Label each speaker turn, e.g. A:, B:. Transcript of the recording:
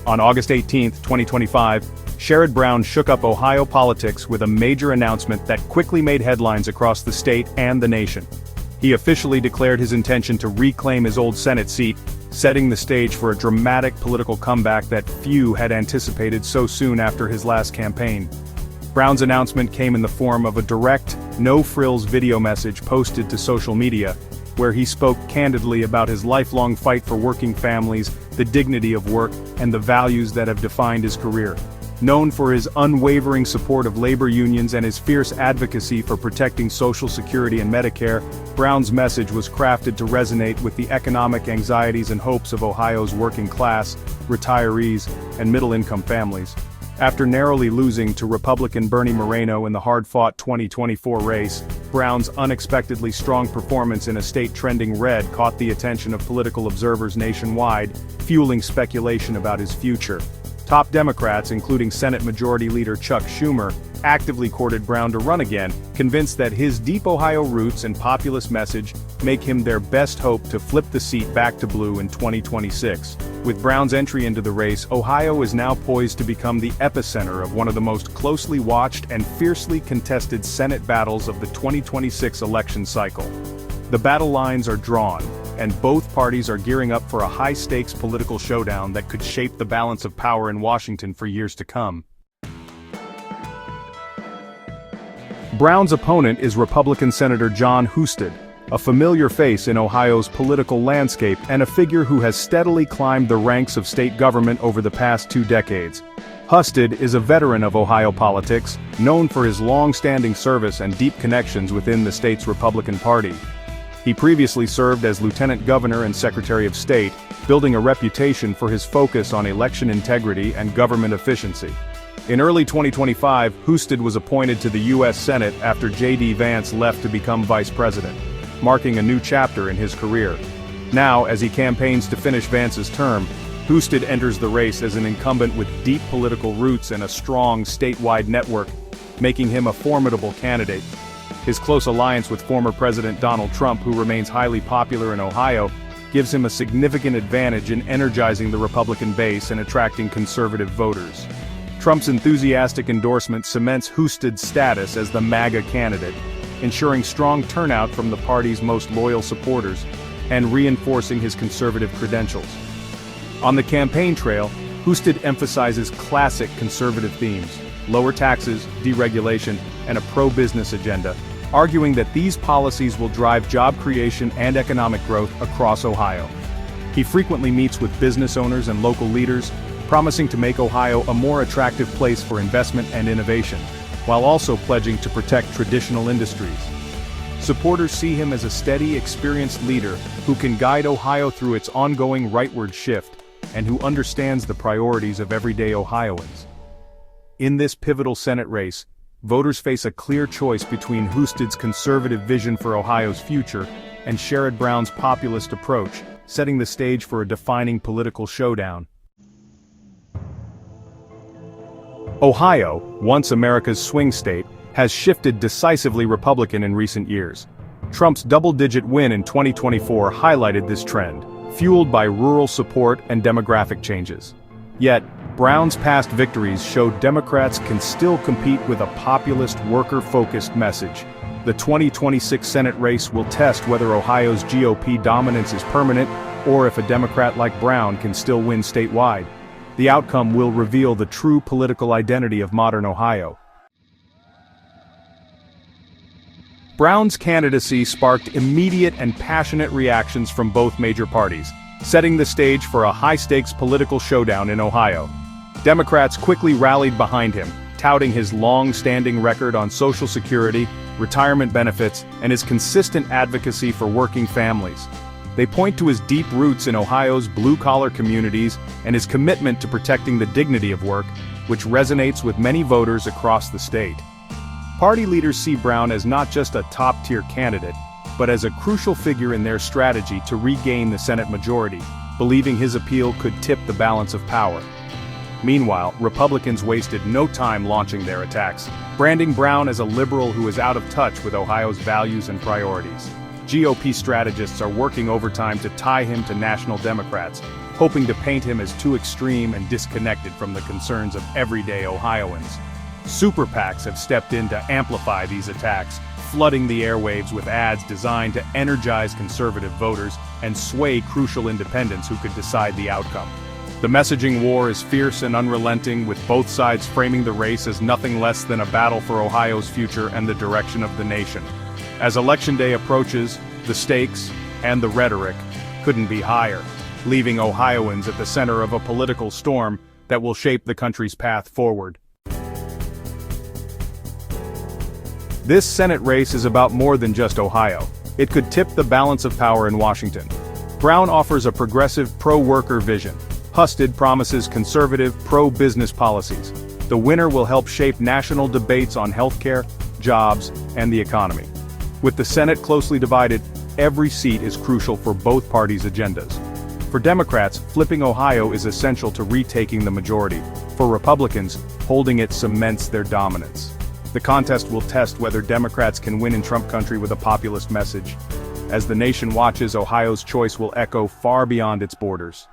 A: On August 18, 2025, Sherrod Brown shook up Ohio politics with a major announcement that quickly made headlines across the state and the nation. He officially declared his intention to reclaim his old Senate seat, setting the stage for a dramatic political comeback that few had anticipated so soon after his last campaign. Brown's announcement came in the form of a direct, no-frills video message posted to social media, where he spoke candidly about his lifelong fight for working families, the dignity of work, and the values that have defined his career. Known for his unwavering support of labor unions and his fierce advocacy for protecting Social Security and Medicare, Brown's message was crafted to resonate with the economic anxieties and hopes of Ohio's working class, retirees, and middle-income families. After narrowly losing to Republican Bernie Moreno in the hard-fought 2024 race, Brown's unexpectedly strong performance in a state trending red caught the attention of political observers nationwide, fueling speculation about his future. Top Democrats, including Senate Majority Leader Chuck Schumer, actively courted Brown to run again, convinced that his deep Ohio roots and populist message make him their best hope to flip the seat back to blue in 2026. With Brown's entry into the race, Ohio is now poised to become the epicenter of one of the most closely watched and fiercely contested Senate battles of the 2026 election cycle. The battle lines are drawn, and both parties are gearing up for a high-stakes political showdown that could shape the balance of power in Washington for years to come. Brown's opponent is Republican Senator Jon Husted, a familiar face in Ohio's political landscape and a figure who has steadily climbed the ranks of state government over the past 2 decades. Husted is a veteran of Ohio politics, known for his long-standing service and deep connections within the state's Republican Party. He previously served as Lieutenant Governor and Secretary of State, building a reputation for his focus on election integrity and government efficiency. In early 2025, Husted was appointed to the U.S. Senate after J.D. Vance left to become vice president, marking a new chapter in his career. Now, as he campaigns to finish Vance's term, Husted enters the race as an incumbent with deep political roots and a strong statewide network, making him a formidable candidate. His close alliance with former President Donald Trump, who remains highly popular in Ohio, gives him a significant advantage in energizing the Republican base and attracting conservative voters. Trump's enthusiastic endorsement cements Husted's status as the MAGA candidate, ensuring strong turnout from the party's most loyal supporters, and reinforcing his conservative credentials. On the campaign trail, Husted emphasizes classic conservative themes: lower taxes, deregulation, and a pro-business agenda, arguing that these policies will drive job creation and economic growth across Ohio. He frequently meets with business owners and local leaders, promising to make Ohio a more attractive place for investment and innovation, while also pledging to protect traditional industries. Supporters see him as a steady, experienced leader who can guide Ohio through its ongoing rightward shift, and who understands the priorities of everyday Ohioans. In this pivotal Senate race, voters face a clear choice between Husted's conservative vision for Ohio's future and Sherrod Brown's populist approach, setting the stage for a defining political showdown. Ohio, once America's swing state, has shifted decisively Republican in recent years. Trump's double-digit win in 2024 highlighted this trend, fueled by rural support and demographic changes. Yet, Brown's past victories showed Democrats can still compete with a populist, worker-focused message. The 2026 Senate race will test whether Ohio's GOP dominance is permanent, or if a Democrat like Brown can still win statewide. The outcome will reveal the true political identity of modern Ohio. Brown's candidacy sparked immediate and passionate reactions from both major parties, setting the stage for a high-stakes political showdown in Ohio. Democrats quickly rallied behind him, touting his long-standing record on Social Security, retirement benefits, and his consistent advocacy for working families. They point to his deep roots in Ohio's blue-collar communities and his commitment to protecting the dignity of work, which resonates with many voters across the state. Party leaders see Brown as not just a top-tier candidate, but as a crucial figure in their strategy to regain the Senate majority, believing his appeal could tip the balance of power. Meanwhile, Republicans wasted no time launching their attacks, branding Brown as a liberal who is out of touch with Ohio's values and priorities. GOP strategists are working overtime to tie him to national Democrats, hoping to paint him as too extreme and disconnected from the concerns of everyday Ohioans. Super PACs have stepped in to amplify these attacks, flooding the airwaves with ads designed to energize conservative voters and sway crucial independents who could decide the outcome. The messaging war is fierce and unrelenting, with both sides framing the race as nothing less than a battle for Ohio's future and the direction of the nation. As Election Day approaches, the stakes, and the rhetoric, couldn't be higher, leaving Ohioans at the center of a political storm that will shape the country's path forward. This Senate race is about more than just Ohio. It could tip the balance of power in Washington. Brown offers a progressive, pro-worker vision. Husted promises conservative, pro-business policies. The winner will help shape national debates on healthcare, jobs, and the economy. With the Senate closely divided, every seat is crucial for both parties' agendas. For Democrats, flipping Ohio is essential to retaking the majority. For Republicans, holding it cements their dominance. The contest will test whether Democrats can win in Trump country with a populist message. As the nation watches, Ohio's choice will echo far beyond its borders.